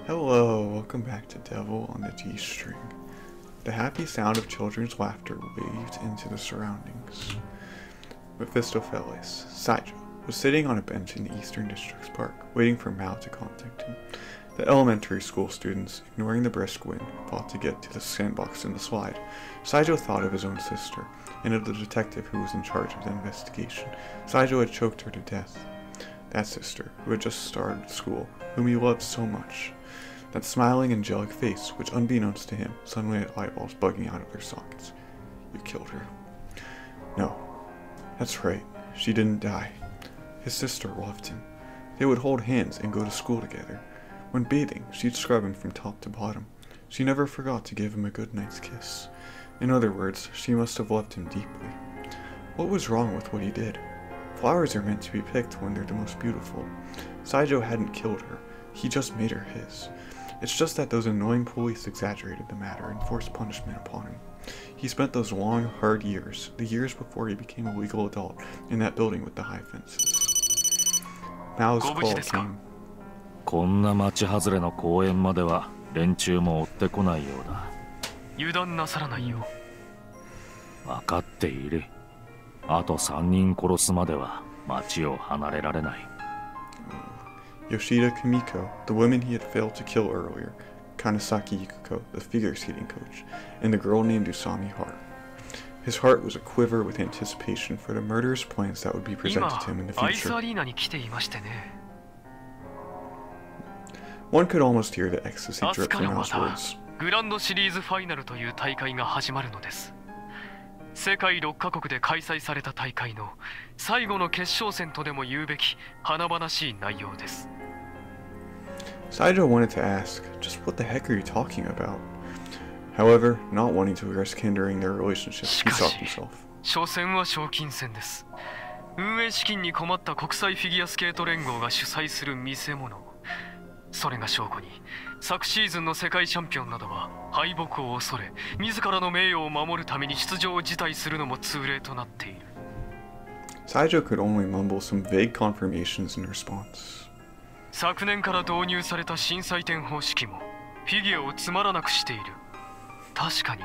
Hello, welcome back to Devil on the G-String. The happy sound of children's laughter waved into the surroundings. Mephistopheles, Saijou, was sitting on a bench in the Eastern District's park, waiting for Mao to contact him. The elementary school students, ignoring the brisk wind, fought to get to the sandbox in the slide. Saijou thought of his own sister, and of the detective who was in charge of the investigation. Saijou had choked her to death. That sister, who had just started school, whom he loved so much. That smiling, angelic face, which unbeknownst to him, suddenly had eyeballs bugging out of their sockets. You killed her. No. That's right. She didn't die. His sister loved him. They would hold hands and go to school together. When bathing, she'd scrub him from top to bottom. She never forgot to give him a good night's kiss. In other words, she must have loved him deeply. What was wrong with what he did? Flowers are meant to be picked when they're the most beautiful. Saijou hadn't killed her. He just made her his. It's just that those annoying police exaggerated the matter and forced punishment upon him. He spent those long, hard years, the years before he became a legal adult, in that building with the high fences. Mao's call came. こんな町外れの公園までは連中も追ってこないようだ。油断なさらないよ。分かっている。あと3人殺すまでは町を離れられない。Yoshida Kumiko, the woman he had failed to kill earlier, Kanasaki Yukuko, the figure skating coach, and the girl named Usami Hart. His heart was aquiver with anticipation for the murderous plans that would be presented to him in the future. One could almost hear the ecstasy drip from Mao's words. グランドシリーズファイナルという大会が始まるのです。世界6カ国で開催された大会の最後の決勝戦とでも言うべき華々しい内容です。Saijou wanted to ask, just what the heck are you talking about? However, not wanting to risk hindering their relationship, he stopped himself. 初戦は賞金戦です。運営資金に困った国際フィギュアスケート連合が主催する見せ物。それが証拠に、昨シーズンの世界チャンピオンなどは敗北を恐れ、自らの名誉を守るために出場を辞退するのも通例となっている。Saijou could only mumble some vague confirmations in response. 昨年から導入された新採点方式もフィギュアをつまらなくしている。確かに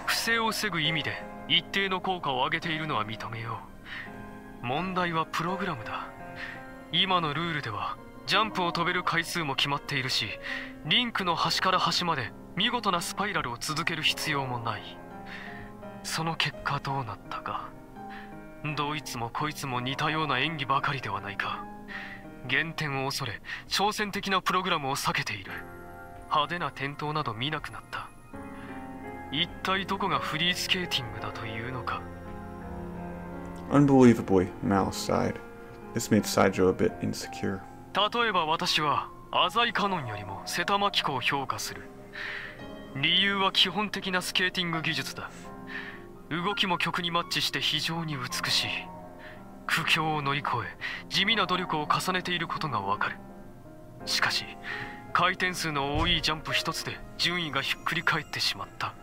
不正を防ぐ意味で一定の効果を上げているのは認めよう。問題はプログラムだ。今のルールではジャンプを飛べる回数も決まっているし、リンクの端から端まで見事なスパイラルを続ける必要もない。その結果どうなったか。どいつもこいつも似たような演技ばかりではないか。減点を恐れ、挑戦的なプログラムを避けている。派手な転倒など見なくなった。一体どこがフリースケーティングだというのか。Unbelievably, Mao sighed. This made Saijou a bit insecure. 例えば私は浅井カノンよりも瀬田真紀子を評価する。理由は基本的なスケーティング技術だ。動きも曲にマッチして非常に美しい。苦境を乗り越え地味な努力を重ねていることがわかる。しかし回転数の多いジャンプ一つで順位がひっくり返ってしまった。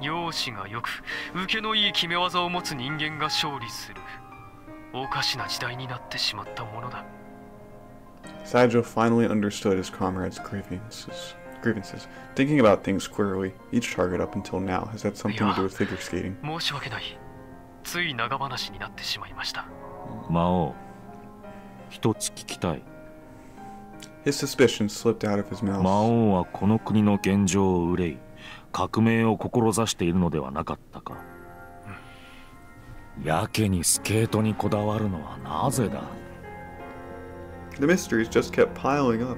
容姿が良く受けのいい決め技を持つ人間が勝利する。おかしな時代になってしまったものだ。Saijou finally understood his comrade's grievances. Thinking about things clearly, each target up until now has had something to do with figure skating. 申し訳ない。つい長話になってしまいました。魔王、一つ聞きたい。His suspicions slipped out of his mouth. 魔王はこの国の現状を憂い、革命を志しているのではなかったか。やけにスケートにこだわるのはなぜだ。The mysteries just kept piling up.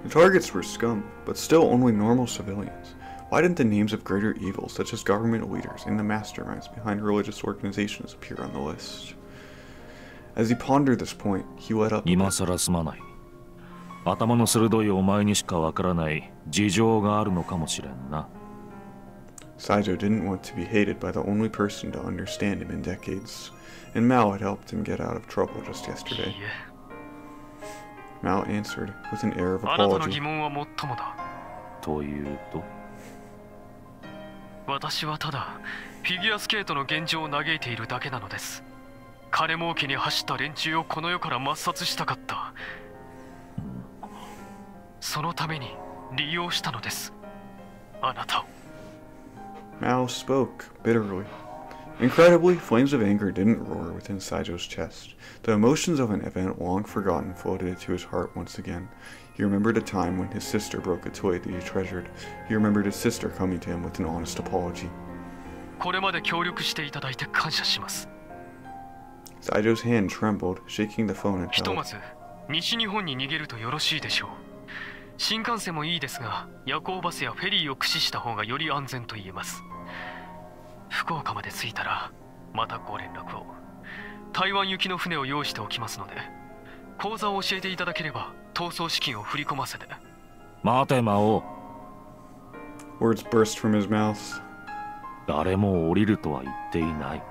The targets were scum, but still only normal civilians. Why didn't the names of greater evils, such as government leaders and the masterminds behind religious organizations, appear on the list? As he pondered this point, he let up. 今さらすまない。頭の鋭いお前にしかわからない事情があるのかもしれんな。Saijou didn't want to be hated by the only person to understand him in decades, and Mao had helped him get out of trouble just yesterday. Mao answered with an air of apology. あなたの疑問はもっともだ。というと、私はただフィギュアスケートの現状を嘆いているだけなのです。金儲けに走った連中をこの世から抹殺したかった。そのために利用したのです。あなたを。Mao spoke bitterly. Incredibly, flames of anger didn't roar within Saijou's chest. The emotions of an event long forgotten floated into his heart once again. He remembered a time when his sister broke a toy that he treasured. He remembered his sister coming to him with an honest apology. これまで協力していただいて感謝します。Saijou's hand trembled, shaking the phone and ひと held. まず西日本に逃げるとよろしいでしょう。新幹線もいいですが、夜行バスやフェリーを駆使した方がより安全と言えます。福岡まで着いたらまたご連絡を。台湾行きの船を用意しておきますので、口座を教えていただければ逃走資金を振り込ませて。待て魔王。 Words burst from his mouth. 誰も降りるとは言っていない。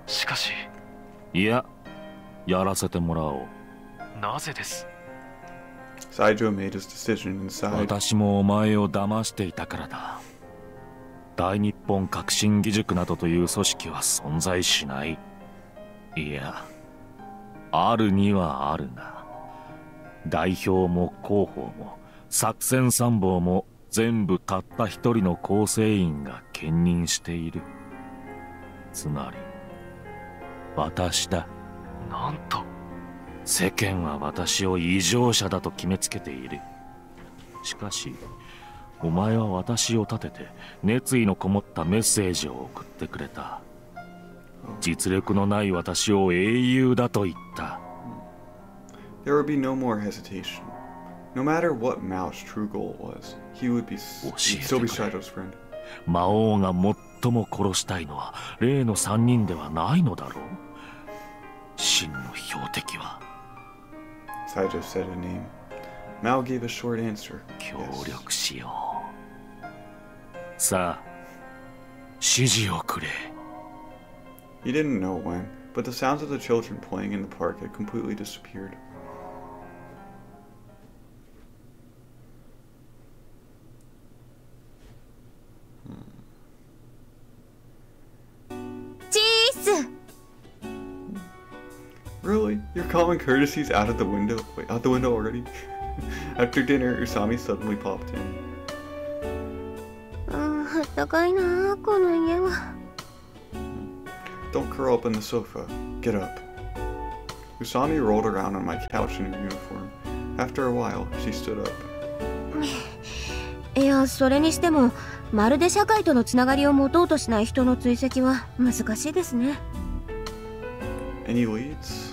しかし、いや、やらせてもらおう。なぜです？ Saijou made his decision and sighed. 私もお前を騙していたからだ。大日本革新義塾などという組織は存在しない。いや、あるにはあるな。代表も広報も作戦参謀も全部たった一人の構成員が兼任している。つまり私だ。なんと。世間は私を異常者だと決めつけている。しかしお前は私を立てて熱意のこもったメッセージを送ってくれた。実力のない私を英雄だと言った。 There would be no more hesitation. No matter what Mao's true goal was, he'd still be Saijou's friend. 魔王が最も殺したいのは例の3人ではないのだろう。真の標的は。 Saijou said a name. Mao gave a short answer. 協 Yes. 力しよう。さあ、指示をくれ。 He didn't know when, but the sounds of the children playing in the park had completely disappeared. Really? Your common courtesy's out of the window? Wait, out the window already? After dinner, Usami suddenly popped in. あったかいな、この家は。 Don't curl up on the sofa. Get up. Usami rolled around on my couch in her uniform. After a while, she stood up. いや、それにしてもまるで社会とのつながりを持とうとしない人の追跡は難しいですね。 Any leads?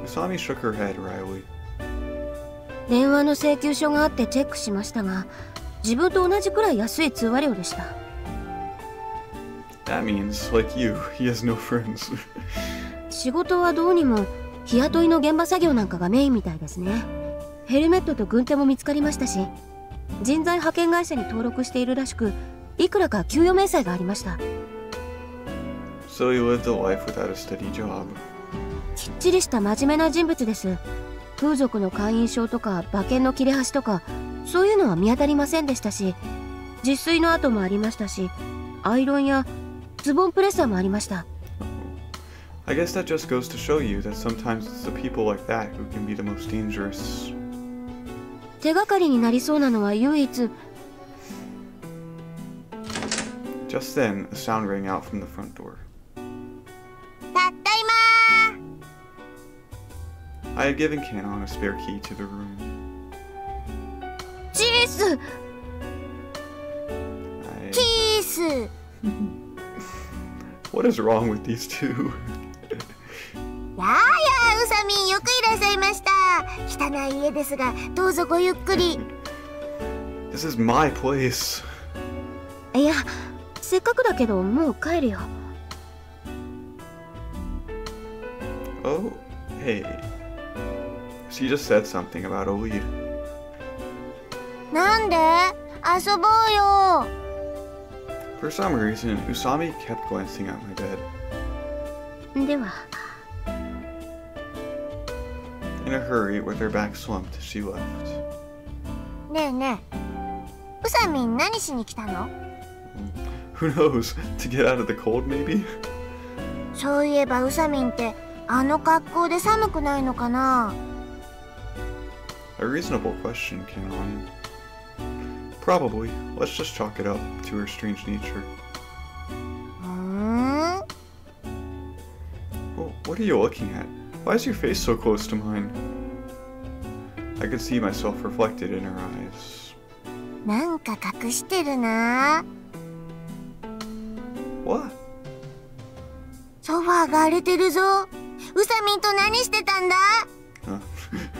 Usami shook her head wryly. 電話の請求書があってチェックしましたが、自分と同じくらい安い通話料でした。 That means, like you, he has no friends. 仕事はどうにも日雇いの現場作業なんかがメインみたいですね。ヘルメットと軍手も見つかりましたし、人材派遣会社に登録しているらしく、いくらか給与明細がありました。 So he lived a life without a steady job. きっちりした真面目な人物です。風俗の会員証とか馬券の切れ端とか、そういうのは見当たりませんでしたし、自炊の跡もありましたし、アイロンやズボンプレッサーもありました。 I guess that just goes to show you that sometimes it's the people like that who can be the most dangerous. 手がかりになりそうなのは唯一。 Just then, a sound rang out from the front door. たったいま I had given Canon a spare key to the room. ー。チース I... キース。 What is wrong with these two? やあやあ、ウサミン、よくいらっしゃいました。汚い家ですが、どうぞごゆっくり。This is my place. いや、せっかくだけどもう帰るよ。 Oh, hey. She just said something about a lead. なんで？遊ぼうよ。 For some reason, Usami kept glancing at my bed. では。 In a hurry, with her back slumped, she left. ねえねえ、ウサミン何しに来たの？ Who knows? To get out of the cold, maybe? そういえばウサミンってあの格好で寒くないのかな？ A reasonable question, Canon. Probably. Let's just chalk it up to her strange nature. Well, what are you looking at? Why is your face so close to mine? I could see myself reflected in her eyes. なんか隠してるな。 What? ソファーが荒れてるぞ。ウサミンと何してたんだ？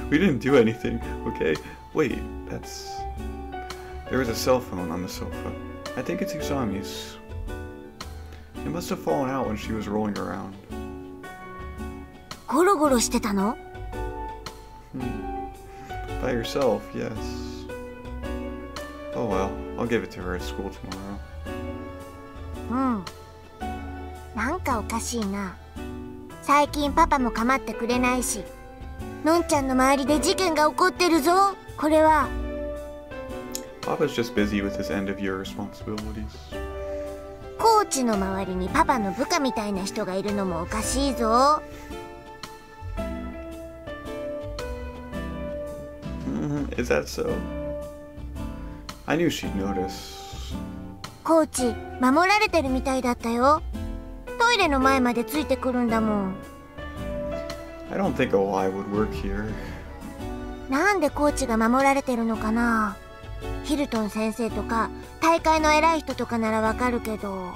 We didn't do anything, okay? Wait, that's... There was a cell phone on the sofa. I think it's Usami's. It must have fallen out when she was rolling around. ゴロゴロしてたの？ By yourself, yes. Oh well, I'll give it to her at school tomorrow. うん。なんかおかしいな。最近パパも構ってくれないし、のんちゃんの周りで事件が起こってるぞ。これは。Papa's just busy with his end-of-year responsibilities. コーチの周りにパパの部下みたいな人がいるのもおかしいぞ。Is that so? I knew she'd notice. コーチ、守られてるみたいだったよ。トイレの前までついてくるんだもん。I don't think a lie would work here. なんでコーチが守られてるのかな。ヒルトン先生とか大会の偉い人とかならわかるけど。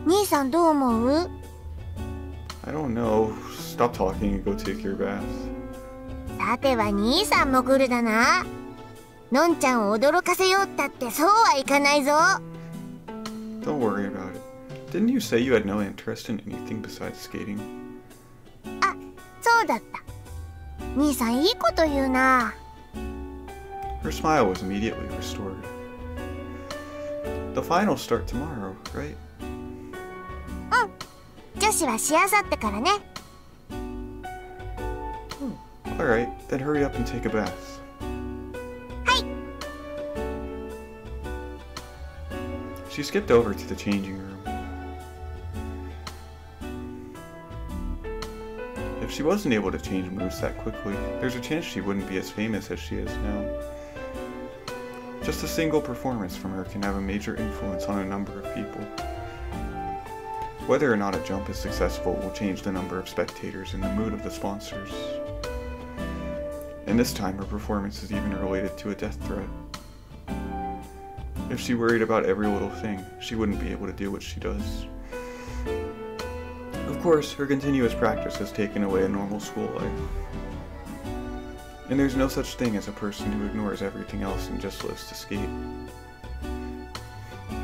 兄さんどう思う？ I don't know. Stop talking and go take your bath. さては兄さんも来るだな。のんちゃんを驚かせようったってそうはいかないぞ。 Don't worry about it. Didn't you say you had no interest in anything besides skating? あ、そうだった。兄さんいいこと言うな。 Her smile was immediately restored. The finals start tomorrow, right? 女子はしあさってからね。Alright, then hurry up and take a bath. はい。 She skipped over to the changing room. If she wasn't able to change moves that quickly, there's a chance she wouldn't be as famous as she is now. Just a single performance from her can have a major influence on a number of people. Whether or not a jump is successful will change the number of spectators and the mood of the sponsors. And this time her performance is even related to a death threat. If she worried about every little thing, she wouldn't be able to do what she does. Of course, her continuous practice has taken away a normal school life. And there's no such thing as a person who ignores everything else and just lives to skate.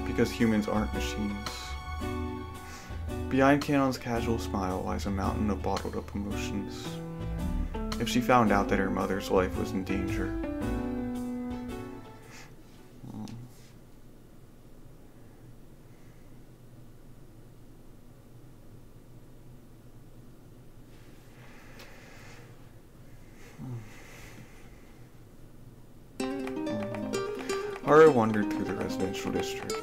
Because humans aren't machines. Behind Kanon's casual smile lies a mountain of bottled up emotions. If she found out that her mother's life was in danger. Haru wandered through the residential district.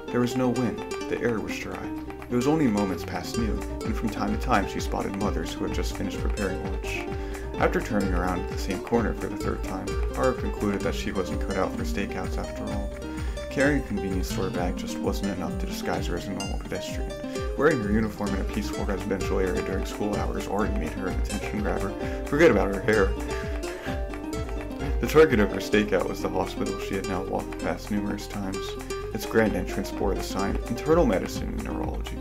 There was no wind, the air was dry. It was only moments past noon, and from time to time she spotted mothers who had just finished preparing lunch. After turning around at the same corner for the third time, Haru concluded that she wasn't cut out for stakeouts after all. Carrying a convenience store bag just wasn't enough to disguise her as a normal pedestrian. Wearing her uniform in a peaceful residential area during school hours already made her an attention grabber. Forget about her hair. The target of her stakeout was the hospital she had now walked past numerous times. Its grand entrance bore the sign, Internal Medicine and Neurology.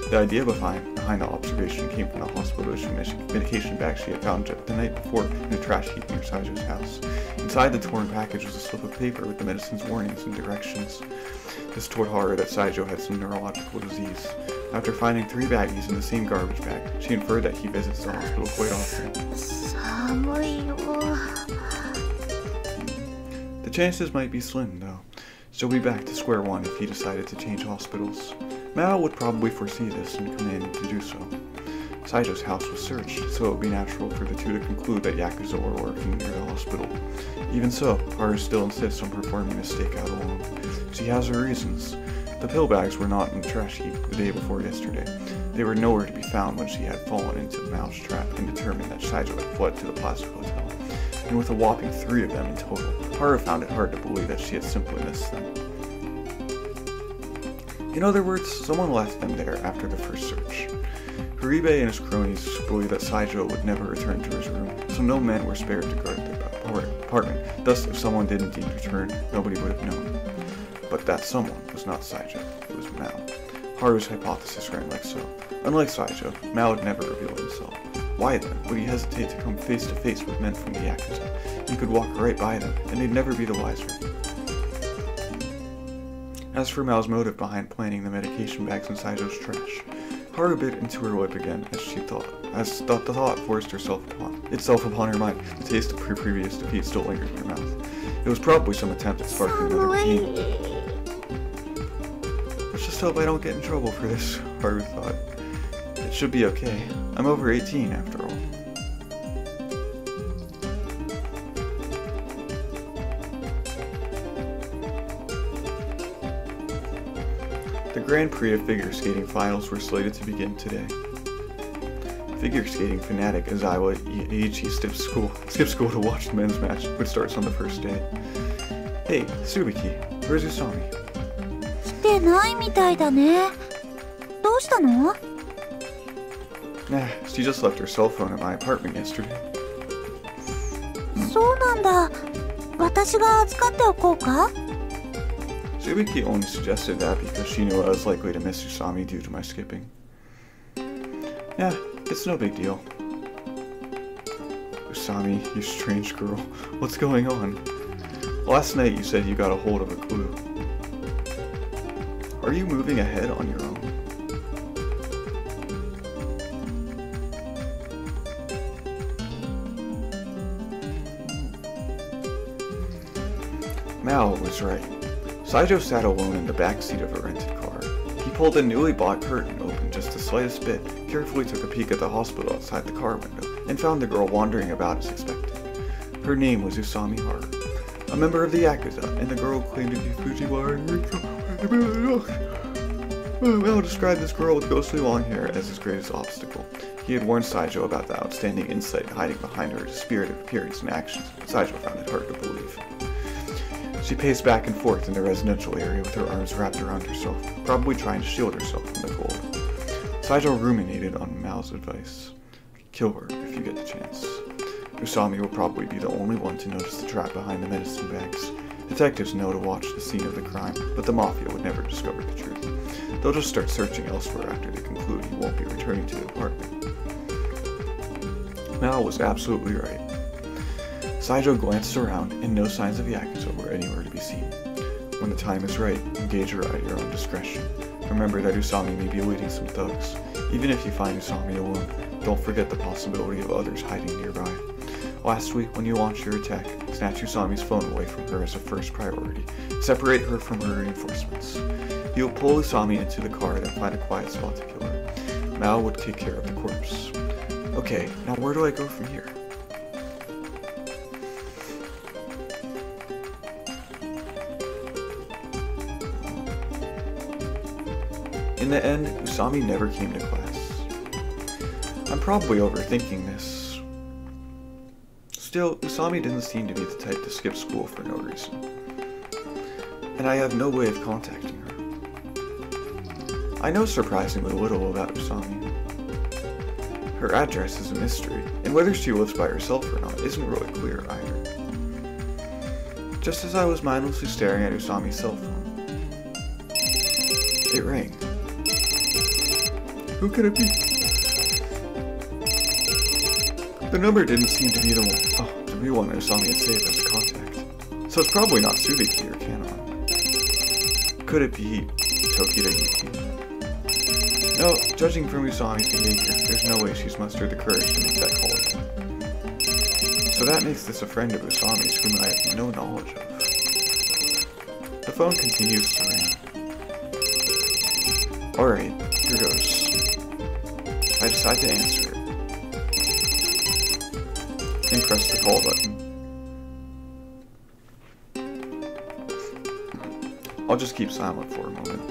The idea behind the observation came from the hospital-issued medication bag she had found the night before in a trash heap near Saijou's house. Inside the torn package was a slip of paper with the medicine's warnings and directions. This told Haru that Saijou had some neurological disease. After finding 3 baggies in the same garbage bag, she inferred that he visits the hospital quite often. 寒いよ。 The chances might be slim, though. She'll be back to square one if he decided to change hospitals. Mao would probably foresee this and command him to do so. Saijou's house was searched, so it would be natural for the two to conclude that Yakuza were working near the hospital. Even so, Haru still insists on performing a stakeout alone. She has her reasons. The pill bags were not in the trash heap the day before yesterday. They were nowhere to be found when she had fallen into Mao's trap and determined that Saijou had fled to the Plaza Hotel. and with a whopping 3 of them in total, Haru found it hard to believe that she had simply missed them. In other words, someone left them there after the first search. Horibe and his cronies believed that Saijou would never return to his room, so no men were spared to guard their apartment. Thus, if someone did indeed return, nobody would have known. But that someone was not Saijou, it was Mao. Haru's hypothesis ran like so. Unlike Saijou, Mao would never reveal himself. Why then would he hesitate to come face to face with men from the Yakuza? He could walk right by them, and they'd never be the wiser. As for Mao's motive behind planting the medication bags in Saijou's trash, Haru bit into her lip again as the thought forced itself upon her mind. The taste of her previous defeat still lingered in her mouth. It was probably some attempt at sparking another pain. Let's just hope I don't get in trouble for this, Haru thought. It should be okay. I'm over 18 after all. The Grand Prix of figure skating finals were slated to begin today. Figure skating fanatic Aizawa Eiichi skipped school to watch the men's match, which starts on the first day. Hey, Tsubiki, where's Usami? 来てないみたいだね。どうしたの? Nah, she just left her cell phone at my apartment yesterday. そうなんだ。私が預かっておこうか? Tsubiki only suggested that because she knew I was likely to miss Usami due to my skipping. Yeah, it's no big deal. Usami, you strange girl. What's going on? Last night you said you got a hold of a clue. Are you moving ahead on your own? Mao was right. Saijou sat alone in the back seat of a rented car. He pulled the newly bought curtain open just the slightest bit, carefully took a peek at the hospital outside the car window, and found the girl wandering about as expected. Her name was Usami Haru, a member of the Yakuza, and the girl claimed to be Fujiwara. Mao described this girl with ghostly long hair as his greatest obstacle. He had warned Saijou about the outstanding insight hiding behind her spirited appearance and actions, but Saijou found it hard to believe. She paced back and forth in the residential area with her arms wrapped around herself, probably trying to shield herself from the cold. Saijou ruminated on Mao's advice. Kill her if you get the chance. Usami will probably be the only one to notice the trap behind the medicine bags. Detectives know to watch the scene of the crime, but the Mafia would never discover the truth. They'll just start searching elsewhere after they conclude he won't be returning to the apartment. Mao was absolutely right. Saijou glanced around, and no signs of Yakuza were anywhere to be seen. When the time is right, engage her at your own discretion. Remember that Usami may be awaiting some thugs. Even if you find Usami alone, don't forget the possibility of others hiding nearby. Lastly, when you launch your attack, snatch Usami's phone away from her as a first priority. Separate her from her reinforcements. You'll pull Usami into the car, then find a quiet spot to kill her. Mao would take care of the corpse. Okay, now where do I go from here? In the end, Usami never came to class. I'm probably overthinking this. Still, Usami didn't seem to be the type to skip school for no reason. And I have no way of contacting her. I know surprisingly little about Usami. Her address is a mystery, and whether she lives by herself or not isn't really clear either. Just as I was mindlessly staring at Usami's cell phone, it rang. Who could it be? The number didn't seem to be the one Usami had saved as a contact. So it's probably not Tsubiki or Kanon. Could it be Tokita Yuki? No, judging from Usami's behavior, there's no way she's mustered the courage to make that call again. So that makes this a friend of Usami's whom I have no knowledge of. The phone continues to ring. Alright, here goes. I decide to answer it. And press the call button. I'll just keep silent for a moment.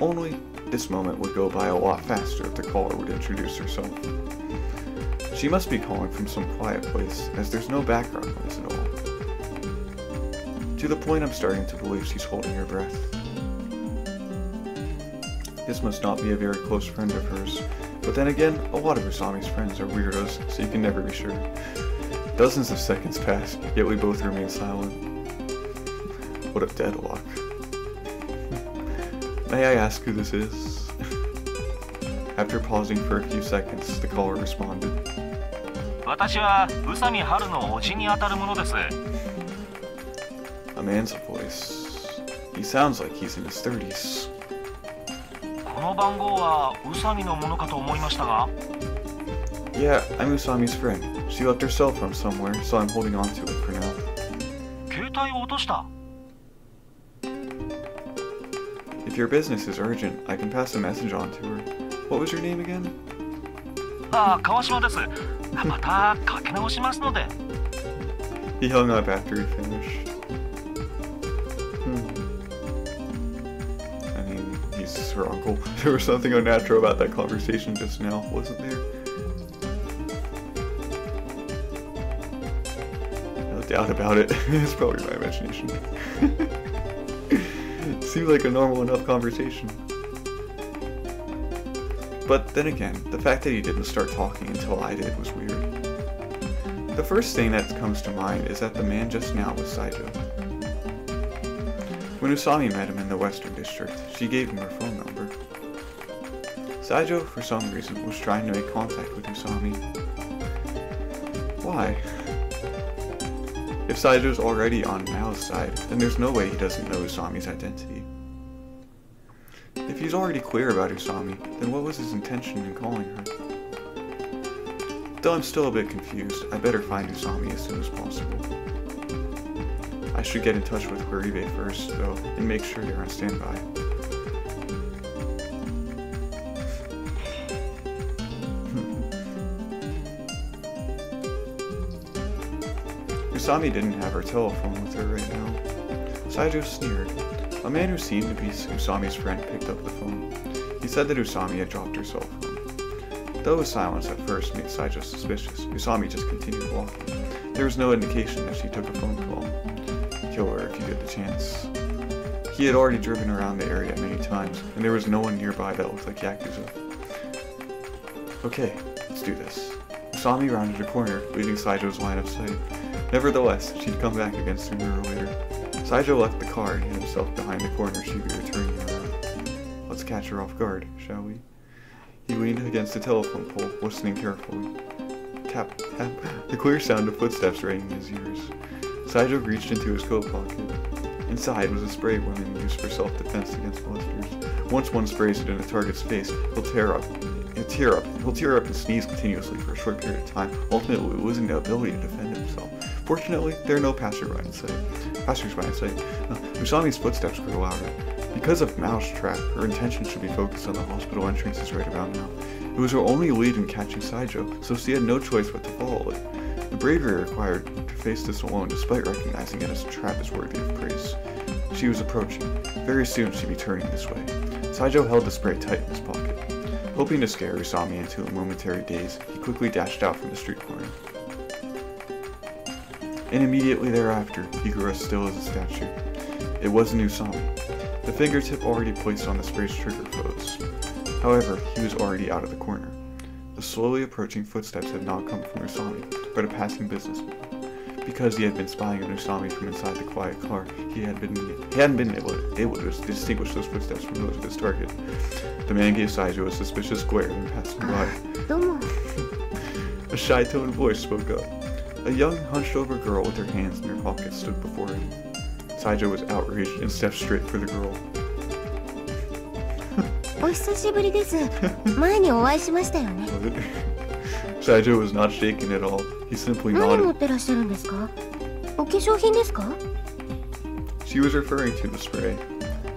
Only, this moment would go by a lot faster if the caller would introduce herself. She She must be calling from some quiet place, as there's no background noise at all. To the point I'm starting to believe she's holding her breath. This must not be a very close friend of hers, but then again, a lot of Usami's friends are weirdos, so you can never be sure. Dozens of seconds pass, yet we both remain silent. What a deadlock. May I ask who this is? After pausing for a few seconds, the caller responded. 私は宇佐美春の叔父にあたるものです。 A man's voice. He sounds like he's in his 30s. この番号は宇佐美のものかと思いましたが。 Yeah, I'm Usami's friend. She left her cell phone somewhere, so I'm holding on to it for now. 携帯を落とした。 If your business is urgent, I can pass a message on to her. What was your name again? ああ、川島です。またかけ直しますので。 He hung up after he finished. I mean, he's her uncle. There was something unnatural about that conversation just now, wasn't there? No doubt about it. It's probably my imagination. Seemed like a normal enough conversation. But then again, the fact that he didn't start talking until I did was weird. The first thing that comes to mind is that the man just now was Saijou. When Usami met him in the Western District, she gave him her phone number. Saijou, for some reason, was trying to make contact with Usami. Why? If Saijou's already on Mao's side, then there's no way he doesn't know Usami's identity. If he's already clear about Usami, then what was his intention in calling her? Though I'm still a bit confused, I better find Usami as soon as possible. I should get in touch with Horibe first, though, and make sure they're on standby. Usami didn't have her telephone with her right now. Saijou sneered. A man who seemed to be Usami's friend picked up the phone. He said that Usami had dropped her cell phone. Though his silence at first made Saijou suspicious, Usami just continued walking. There was no indication that she took a phone call. Kill her if you get the chance. He had already driven around the area many times, and there was no one nearby that looked like Yakuza. Okay, let's do this. Usami rounded a corner, leaving Saijou's line of sight. Nevertheless, she'd come back again sooner or later. Saijou left the car and hid himself behind the corner she'd be returning around. Let's catch her off guard, shall we? He leaned against the telephone pole, listening carefully. Tap, tap, the clear sound of footsteps rang in his ears. Saijou reached into his coat pocket. Inside was a spray women use for self-defense against monsters. Once one sprays it in a target's face, he'll tear up and sneeze continuously for a short period of time, ultimately losing the ability to defend himself. Fortunately, there are no passersby in sight. Usami's footsteps grew louder. Because of Mousetrap, her intention should be focused on the hospital entrances right about now. It was her only lead in catching Saijou, so she had no choice but to follow it. The bravery required to face this alone, despite recognizing it as a trap, is worthy of praise. She was approaching. Very soon she'd be turning this way. Saijou held the spray tight in his pocket. Hoping to scare Usami into a momentary daze, he quickly dashed out from the street corner. And immediately thereafter, he grew as still as a statue. It wasn't Usami. The fingertip already placed on the spray's trigger froze. However, he was already out of the corner. The slowly approaching footsteps had not come from Usami, but a passing businessman. Because he had been spying on Usami from inside the quiet car, he hadn't been able to distinguish those footsteps from those of his target. The man gave Saijou a suspicious glare and passed him by. A shy-toned voice spoke up. A young, hunched-over girl with her hands in her pockets stood before him. Saijou was outraged and stepped straight for the girl. お久しぶりです。前にお会いしましたよね。Saijou was not shaken at all. He simply 何持 nodded. ってらっしゃるんですか？お化粧品ですか？ She was referring to the spray.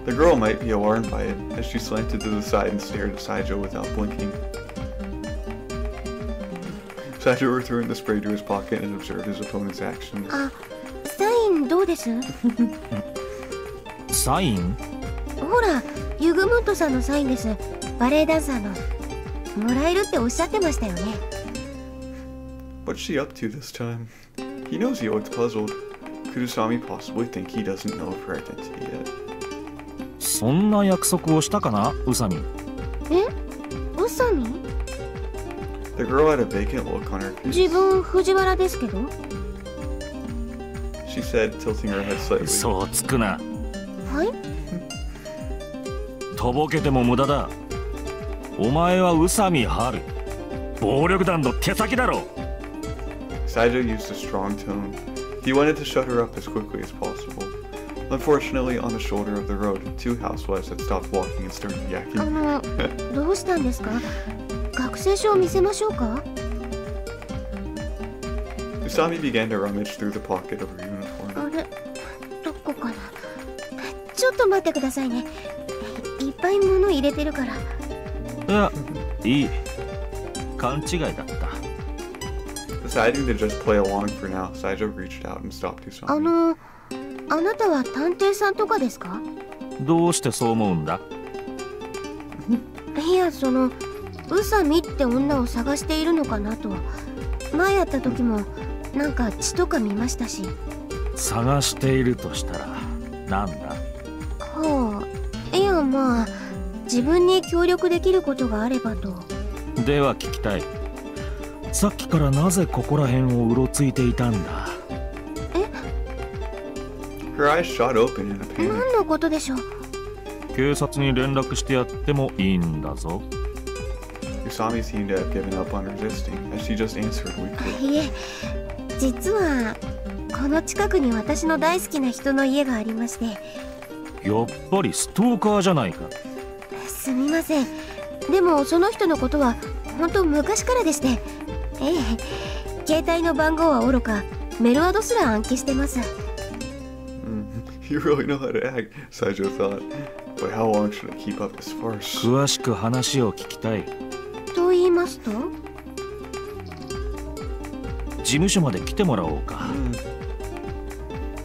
The girl might be alarmed by it, as she slanted to the side and stared at Saijou without blinking. Saijou returned the spray to his pocket and observed his opponent's actions. あ、サインどうです？サイン？ほら、ユグムントさんのサインです。バレエダンサーの。もらえるっておっしゃってましたよね。What's she up to this time? He knows he looked puzzled. Could Usami possibly think he doesn't know of her identity yet? そんな約束をしたかな、宇佐美。え、宇佐美？ The girl had a vacant look on her face. 自分藤原ですけど。She said, tilting her head slightly. 嘘をつくな。はい？とぼけても無駄だ。お前は宇佐美春。暴力団の手先だろ。Saijou used a strong tone. He wanted to shut her up as quickly as possible. Unfortunately, on the shoulder of the road, two housewives had stopped walking and started yakking. どうしたんですか？学生証を見せましょうか？ Usami began to rummage through the pocket of her uniform. あれ、どこかな。ちょっと待ってくださいね。いっぱい物入れてるから。いや、いい。勘違いだった。Deciding to just play along for now, Saijou reached out and stopped Usami. あなたは探偵さんとかですか？どうしてそう思うんだ？いや、宇佐美って女を探しているのかなと。前やった時もなんか血とか見ましたし。探しているとしたらなんだ？はあ、いや、まあ自分に協力できることがあればと。では聞きたい。さっきからなぜここら辺をうろついていたんだ？ Her eyes shot open in a panic. 何のことでしょう？警察に連絡してやってもいいんだぞ。Usami seemed to have given up on resisting, as she just answered weakly. いえ、実はこの近くに私の大好きな人の家がありまして。やっぱりストーカーじゃないか。すみません。でもその人のことは本当昔からでして。ええ、携帯の番号はおろか、メルアドすら暗記してます。You really know how to act, Saijou thought. But how long should I keep up this farce? 詳しく話を聞きたい。と言いますと？事務所まで来てもらおうか。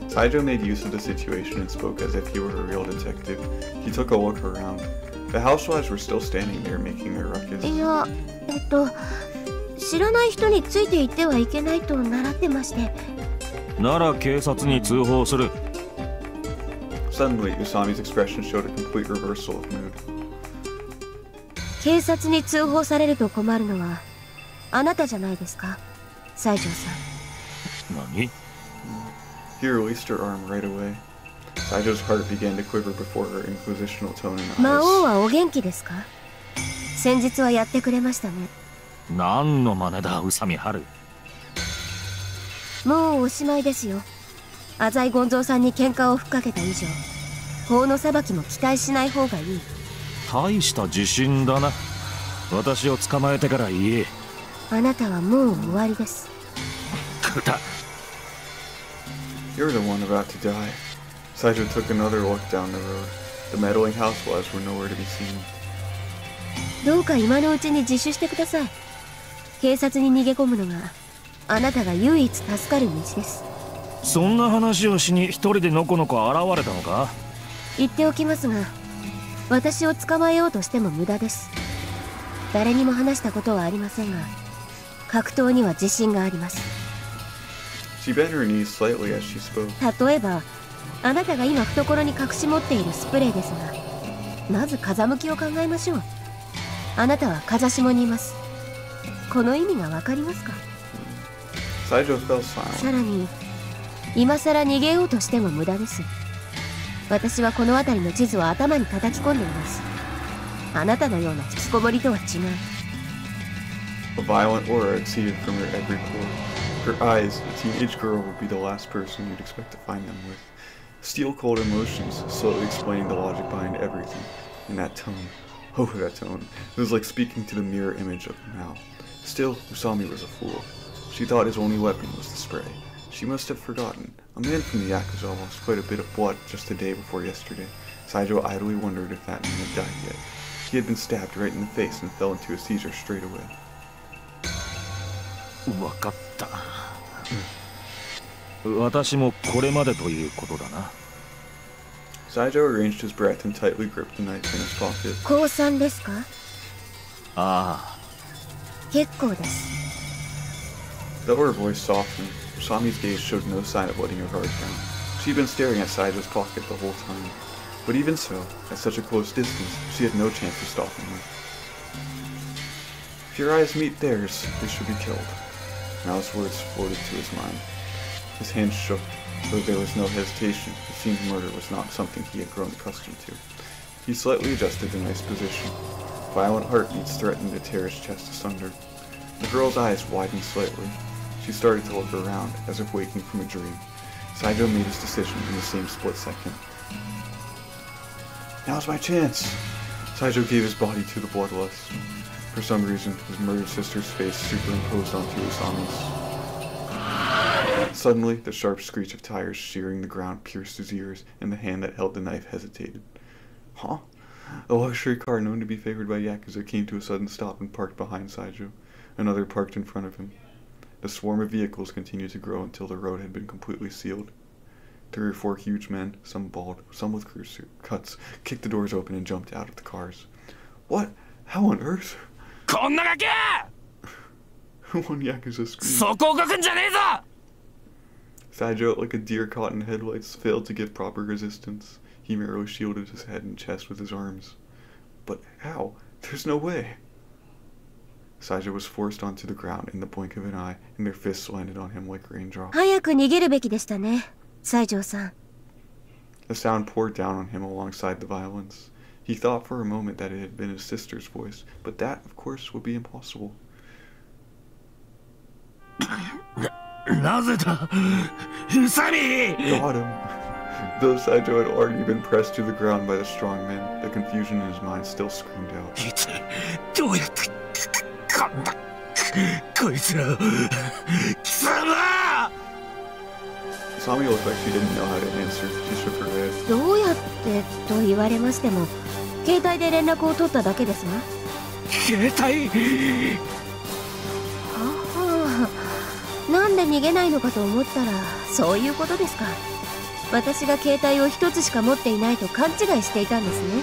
Saijou made use of the situation and spoke as if he were a real detective. He took a look around. The housewives were still standing there making their ruckus. いや、知らない人についていってはいけないと習ってまして。なら警察に通報する。Suddenly, Usami's expression showed a complete reversal of mood. 警察に通報されると困るのはあなたじゃないですか、西条さん。何？ He released her arm right away. Saijou's heart began to quiver before her inquisitional tone in the 魔 eyes. 王はお元気ですか？先日はやってくれましたね。何の真似だ、宇佐美春。もうおしまいですよ。浅井権蔵さんに喧嘩をふっかけた以上、法の裁きも期待しない方がいい。大した自信だな。私を捕まえてから言え。あなたはもう終わりです。くだ。 You're the one about to die. Saijou took another look down the road. The meddling housewives were nowhere to be seen. どうか今のうちに自首してください。警察に逃げ込むのがあなたが唯一助かる道です。そんな話をしに一人でのこのこ現れたのか？言っておきますが、私を捕まえようとしても無駄です。誰にも話したことはありませんが、格闘には自信があります。 She bent her knees slightly as she spoke. 例えばあなたが今懐に隠し持っているスプレーですが、まず風向きを考えましょう。あなたは風下にいます。この意味がわかりますか？ Saijou fell silent. さらに今さら逃げようとしても無駄です。私はこの辺りの地図を頭に叩き込んでいます。あなたのような引きこもりとは違う。 A violent aura exceeded from her every pore. Her eyes, a teenage girl, would be the last person you'd expect to find them with. Steel-cold emotions, slowly explaining the logic behind everything. And that tone. Oh, that tone. It was like speaking to the mirror image of him now. Still, Usami was a fool. She thought his only weapon was the spray. She must have forgotten. A man from the Yakuza lost quite a bit of blood just the day before yesterday. Saijou idly wondered if that man had died yet. He had been stabbed right in the face and fell into a seizure straight away. わかった。私もこれまでということだな。Saijou arranged his breath and tightly gripped the knife in his pocket. 降参ですか？ああ。結構です。Though her voice softened, Usami's gaze showed no sign of letting her guard down. She'd been staring at Saijou's pocket the whole time. But even so, at such a close distance, she had no chance of stopping him. If your eyes meet theirs, they should be killed. Mao's words floated to his mind. His hands shook, though there was no hesitation. It seemed murder was not something he had grown accustomed to. He slightly adjusted the knife's position. Violent heartbeats threatened to tear his chest asunder. The girl's eyes widened slightly. She started to look around, as if waking from a dream. Saijou made his decision in the same split second. Now's my chance! Saijou gave his body to the bloodlust. For some reason, his murdered sister's face superimposed onto Usami's. Suddenly, the sharp screech of tires shearing the ground pierced his ears, and the hand that held the knife hesitated. Huh? A luxury car known to be favored by Yakuza came to a sudden stop and parked behind Saijou. Another parked in front of him. The swarm of vehicles continued to grow until the road had been completely sealed. 3 or 4 huge men, some bald, some with crew cuts, kicked the doors open and jumped out of the cars. What? How on earth? One Yakuza screamed. Saijou, like a deer caught in headlights, failed to give proper resistance. He merely shielded his head and chest with his arms. But how? There's no way. Saijou was forced onto the ground in the blink of an eye, and their fists landed on him like raindrops. 早く逃げるべきでしたね、西条さん。 The sound poured down on him alongside the violence. He thought for a moment that it had been his sister's voice, but that, of course, would be impossible. なぜだ、宇佐美! Got him. Though Saijou had already been pressed to the ground by the strong men, the confusion in his mind still screamed out. いつ、どうやってこんな、こいつら、貴様! Usami looked like she didn't know how to answer. She shook her head. どうやってと言われましても、携帯で連絡を取っただけですわ。携帯！はあ、なんで逃げないのかと思ったら、そういうことですか。私が携帯を一つしか持っていないと勘違いしていたんですね。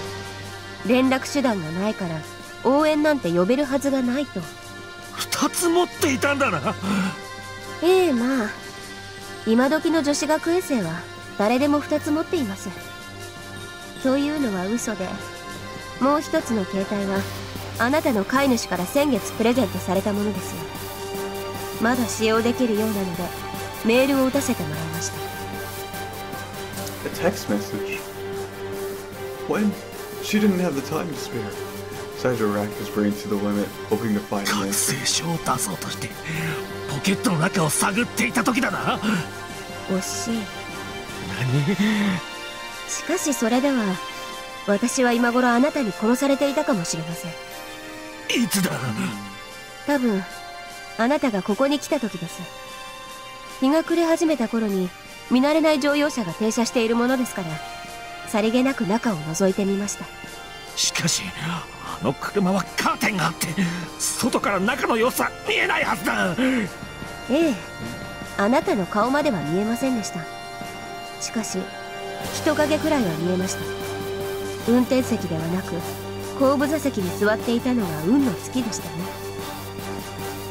連絡手段がないから応援なんて呼べるはずがないと。2つ持っていたんだな。ええ、まあ今時の女子学園生は誰でも2つ持っています。というのは嘘で、もう一つの携帯はあなたの飼い主から先月プレゼントされたものですよ。まだ使用できるようなのでメールを打たせてもらいました。A text message? When? She didn't have the time to spare. Saijou racked his brain to the limit, hoping to find an 覚 answer. 醒書を出そうとしてポケットの中を探っていた時だな。惜しい。何？しかしそれでは私は今頃あなたに殺されていたかもしれません。いつだ？多分あなたがここに来た時です。日が暮れ始めた頃に見慣れない乗用車が停車しているものですから、さりげなく中を覗いてみました。しかしあの車はカーテンがあって外から中の様子は見えないはずだ。ええ、あなたの顔までは見えませんでした。しかし人影くらいは見えました。運転席ではなく後部座席に座っていたのが運の尽きでしたね。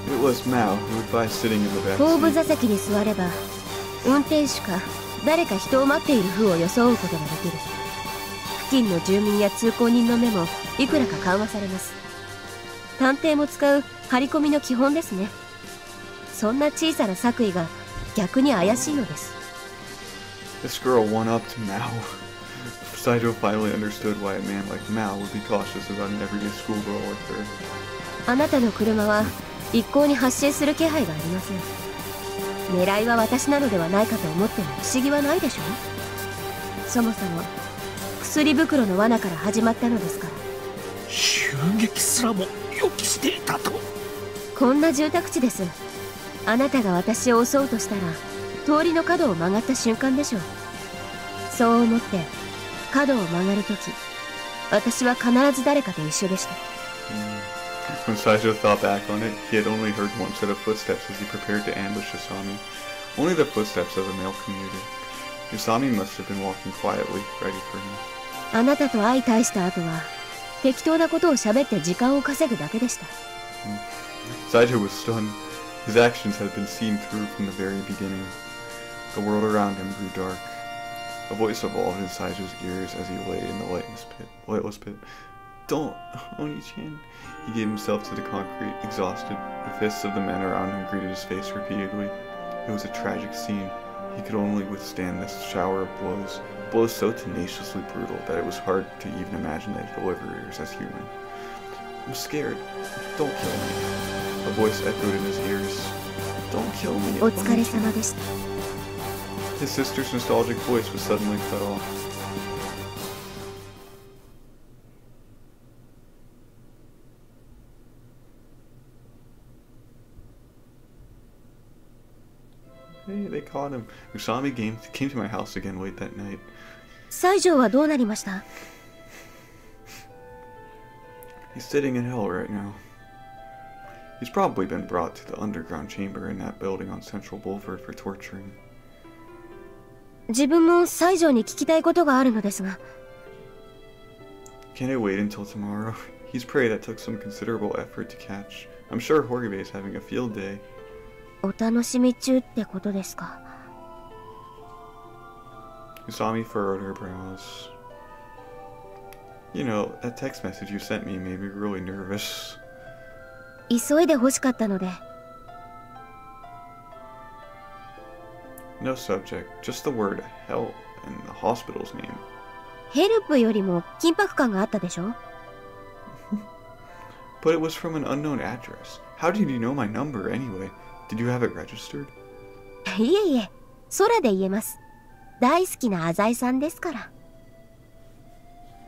It was Mao who advised sitting in the back 後部 seat. 座席に座れば運転手か誰か人を待っている風を装うことができる。付近の住民や通行人の目もいくらか緩和されます。探偵も使う張り込みの基本ですね。そんな小さな作為が逆に怪しいのです。 This girl one-upped Mao. Saijou finally understood why a man like Mao would be cautious about an everyday schoolgirl like her. あなたの車は一向に発進する気配がありません。狙いは私なのではないかと思っても不思議はないでしょう。そもそも薬袋の罠から始まったのですから。襲撃すらも予期していたと。こんな住宅地です。あなたが私を襲うとしたら通りの角を曲がった瞬間でしょう。そう思って角を曲がるとき、私は必ず誰かと一緒でした。 When Saijou thought back on it, he had only heard one set of footsteps as he prepared to ambush Usami. Only the footsteps of a male commuter. Usami must have been walking quietly, ready for him. あなたと相対した後は適当なことを喋って時間を稼ぐだけでした。Saijou was stunned. His actions had been seen through from the very beginning. The world around him grew dark. A voice evolved in Saijou's ears as he lay in the lightless pit. Don't, Oni-chan. He gave himself to the concrete, exhausted. The fists of the men around him greeted his face repeatedly. It was a tragic scene. He could only withstand this shower of blows so tenaciously brutal that it was hard to even imagine their deliverers as human. I'm scared. Don't kill me. A voice echoed in his ears. Don't kill me. お疲れ様でした。 His sister's nostalgic voice was suddenly cut off. Hey, they caught him. Usami came to my house again late that night. 西条はどうなりました？ He's sitting in hell right now. He's probably been brought to the underground chamber in that building on Central Boulevard for torturing. 自分も西条に聞きたいことがあるのですが。 Can it wait until tomorrow? He's prey that took some considerable effort to catch. I'm sure Horibe is having a field day. お楽しみ中ってことですか。 Usami furrowed her brows. You know, that text message you sent me made me really nervous. 急いで欲しかったので。 No subject, just the word help and the hospital's name. ヘルプよりも緊迫感があったでしょ？ But it was from an unknown address. How did you know my number anyway? Did you have it registered? いえいえ、空で言えます。大好きな浅井さんですから。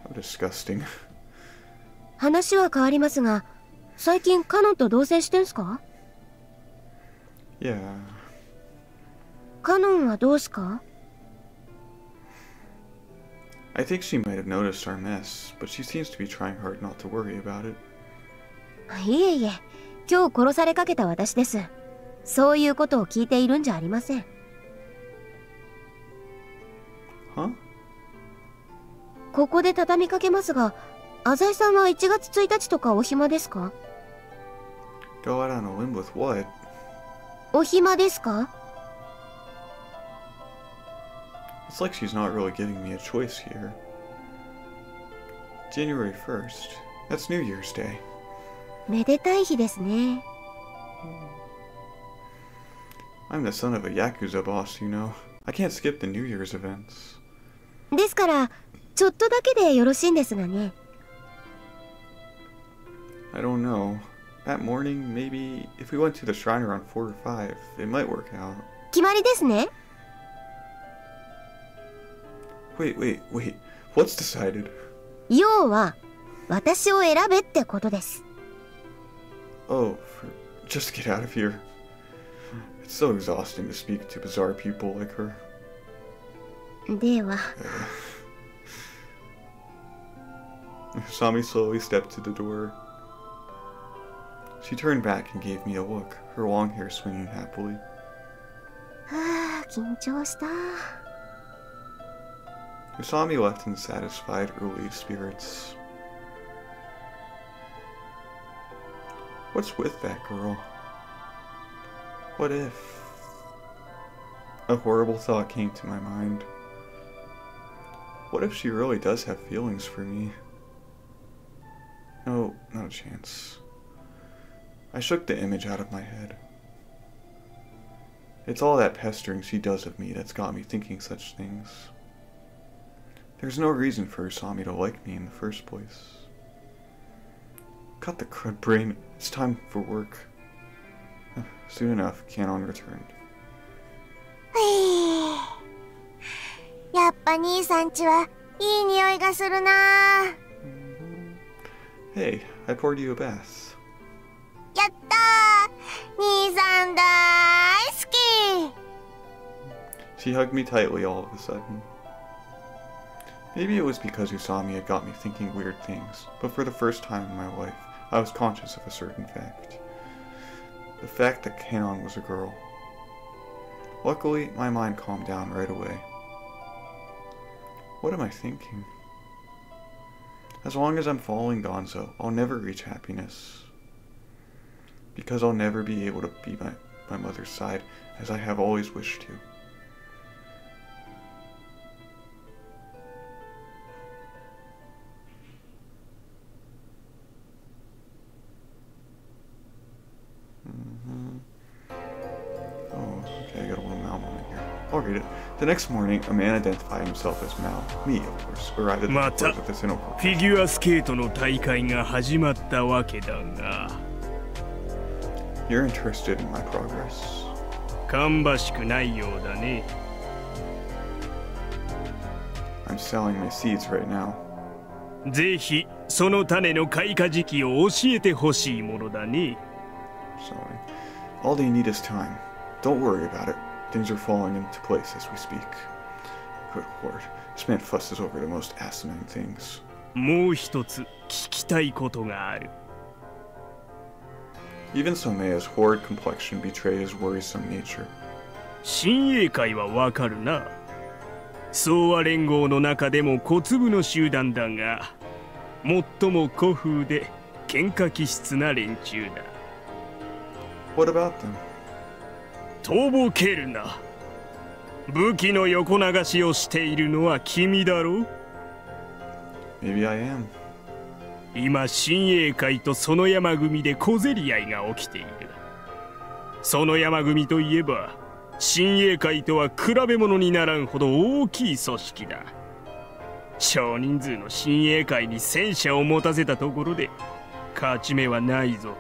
How disgusting. 話は変わりますが、最近カノンと同棲してんすか？ Yeah. カノンはどうすか？ I think she might have noticed our mess, but she seems to be trying hard not to worry about it. いえいえ、今日殺されかけた私です。そういうことを聞いているんじゃありません。 Huh? ここで畳みかけますが、浅井さんは1月1日とかお暇ですか？ Go out on a limb with what? お暇ですか？ It's like she's not really giving me a choice here. January 1st. That's New Year's Day. めでたい日ですね。 I'm the son of a Yakuza boss, you know. I can't skip the New Year's events. ですから、ちょっとだけでよろしいんですがね。 I don't know. That morning, maybe if we went to the shrine around 4 or 5, it might work out. 決まりですね。 Wait. What's decided? 要は、私を選べってことです。 Oh, just get out of here. It's so exhausting to speak to bizarre people like her. では。Usami slowly stepped to the door. She turned back and gave me a look, her long hair swinging happily. はあ、緊張した。 Usami left in satisfied, relieved spirits. What's with that girl? What if... A horrible thought came to my mind. What if she really does have feelings for me? No, not a chance. I shook the image out of my head. It's all that pestering she does of me that's got me thinking such things. There's no reason for Usami to like me in the first place. Cut the crud brain. It's time for work. Soon enough, Canon returned. やっぱ兄さんちはいい匂いがするな。 Hey, I poured you a bath. やったー、兄さん大好き。 She hugged me tightly all of a sudden. Maybe it was because Usami had got me thinking weird things, but for the first time in my life, I was conscious of a certain fact. The fact that Canon was a girl. Luckily, my mind calmed down right away. What am I thinking? As long as I'm following Gonzo, I'll never reach happiness. Because I'll never be able to be my mother's side, as I have always wished to. Oh, okay, I got a little Mao moment here. I'll read it. The next morning, a man identified himself as Mao, me of course, arrived at the headquarters of the Sinnoh フィギュアスケートの大会が始まったわけだが You're interested in my progress. 芳しくないようだね I'm selling my seeds right now. ぜひその種の開花時期を教えてほしいものだね Selling. All they need is time. Don't worry about it. Things are falling into place as we speak. Good lord. This man fusses over the most asinine things. もう一つ聞きたいことがある Even Sonoya's horrid complexion betrayed his worrisome nature. 親衛会はわかるな総和連合の中でも小粒の集団だが最も古風で喧嘩気質な連中だ What about them? とぼけるな武器の横流しをしているのは君だろ Maybe I am. 今親衛会と園山組で小競り合いが起きている園山組といえば親衛会とは比べ物にならんほど大きい組織だ少人数の親衛会に戦車を持たせたところで勝ち目はないぞ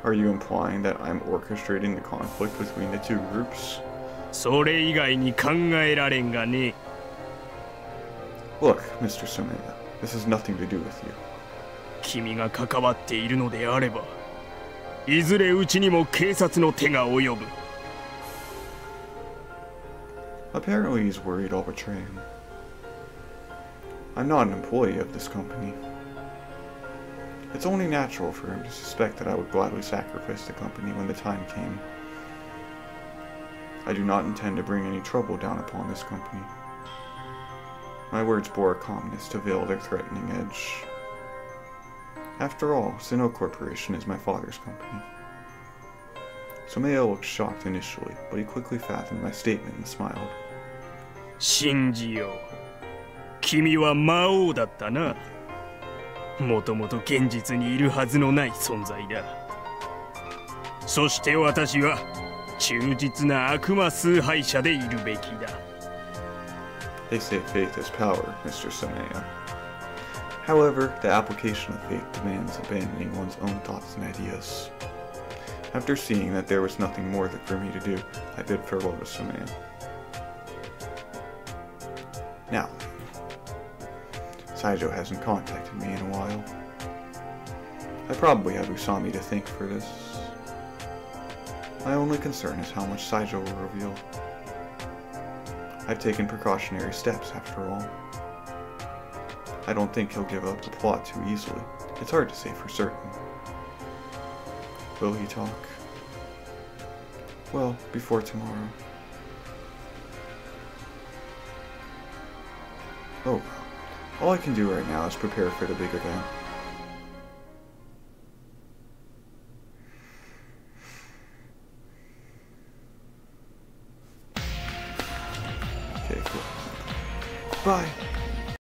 Are you implying that I'm orchestrating the conflict between the two groups? それ以外に考えられんがね Look, Mr. Sonoya, this has nothing to do with you. 君が関わっているのであればいずれうちにも警察の手が及ぶ Apparently he's worried I'll betray him. I'm not an employee of this company. It's only natural for him to suspect that I would gladly sacrifice the company when the time came. I do not intend to bring any trouble down upon this company. My words bore a calmness to veil their threatening edge. After all, Sinnoh Corporation is my father's company. Sonoya looked shocked initially, but he quickly fathomed my statement and smiled. 信じよう君は魔王だったなもともと現実にいるはずのない存在だそして私は忠実な悪魔崇拝者でいるべきだ They say faith is power, Mr. Sonoya. However, the application of faith demands abandoning one's own thoughts and ideas. After seeing that there was nothing more for me to do, I bid farewell to Sonoya. Now, Saijou hasn't contacted me in a while. I probably have Usami to thank for this. My only concern is how much Saijou will reveal. I've taken precautionary steps after all. I don't think he'll give up the plot too easily. It's hard to say for certain. Will he talk? Well, before tomorrow. Oh well. All I can do right now is prepare for the big event.